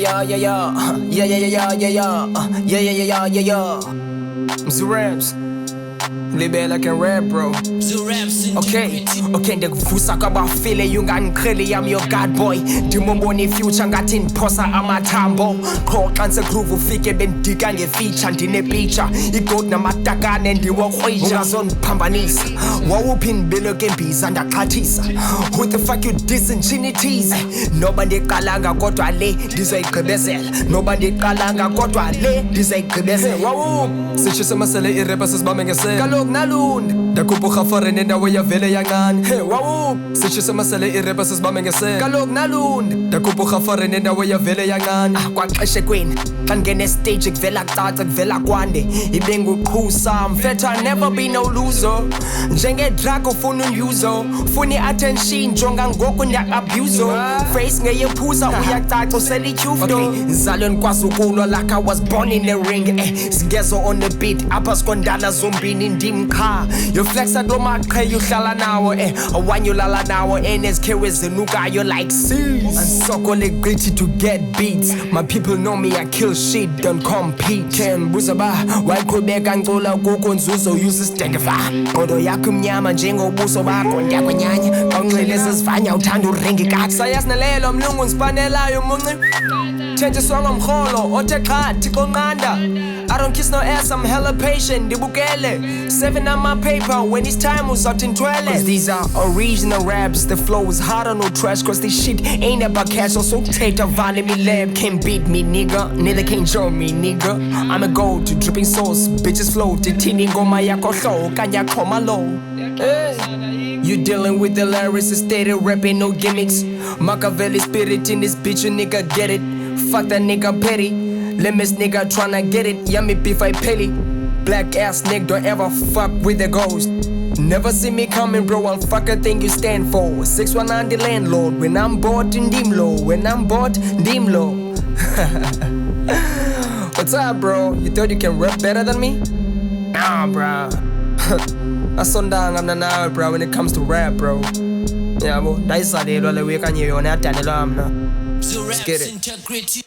yeah, yeah, yeah, yeah, yeah, yeah, yeah, yeah, yeah, yeah, yeah, yeah, yeah. Zuraps, libela can rap, bro. Okay, okay, ndikuvusa kwabafile yungangiqheli I'm your god boy. Ndimombona future ngathi ndiphosa amathambo. Qho xa ngisegroove ufike bendika ngefeature ndinepicture. Igold namatakane ndiwokrwitsha. Ungazondiphambanisa. Wawuphi ndibelo ke mbiza ndaxhathisa. Who the fuck you dissing chinities? Noba ndiqalanga kodwa le ndizoyigqibezela. Noba ndiqalanga kodwa le ndizoyigqibezela. Wawu Sitshisa masele irapper sisibambe ngesela kaloku nalunde. Ndakhupha urhafare nendawo yavele yancane Hey, wawu Sitshisa masele irapper sisibambe ngesela kaloku nalunde. Ndakhupha urhafare nendawo yavele yancane Kwaxeshekweni xa ngene stage kuvela kucaca kuvela kwande ibe nguqhusa mfetha never be no loser njengedrug ufuna unyuzo ufuna i-attention jonga ngoku ndiya-abuse face ngeyephuza uyacaca uselityufto zalweni kwasukulwa like I was born in the ring singezo on the beat apha sikondala zombini ndimqha yoflexa domaqhe uhlala nawo awanyulala nawo enezikhewe zenukayo like seas ansokole gritty to get beats my people know me I kill shit don't compete Ken buza ba wayiqhubeka ngicula kuko nzuzo use isidengeva qodo yakho mnyama njengobuso bakho ndiyakwenyanya xa unxileza sivanya uthanda uringi kathi sayasinelelo mlungu nsipanelayo munci thenjiswa ngomrholo othe qha thixo nqanda I don't kiss no ass, I'm hella patient, ndibukele 7 on my paper, when it's time uzawuthi ndithwele Cause these are original raps, the flow is hard on no trash Cause this shit ain't about cash, so take a vine in me lab Can't beat me nigga, neither can join me nigga I'm a gold to dripping sauce, bitches float Tithini ngoma yakho hlo, kanya khoma low You dealing with the lyricist, steady rapping, no gimmicks Machiavelli spirit in this bitch, you nigga get it Fuck that nigga petty Limits nigga tryna get it, yummy beef I pelly Black ass nigga don't ever fuck with the ghost Never see me coming bro, I'll fuck a thing you stand for 619 the landlord, when I'm bored in Dimlo When I'm bored, Dimlo What's up bro, you thought you can rap better than me? Nah bro Asondanga mna nawe bro when it comes to rap bro Yabo, ndayisalelwa le week anye yona yadalelwa mna Let's get it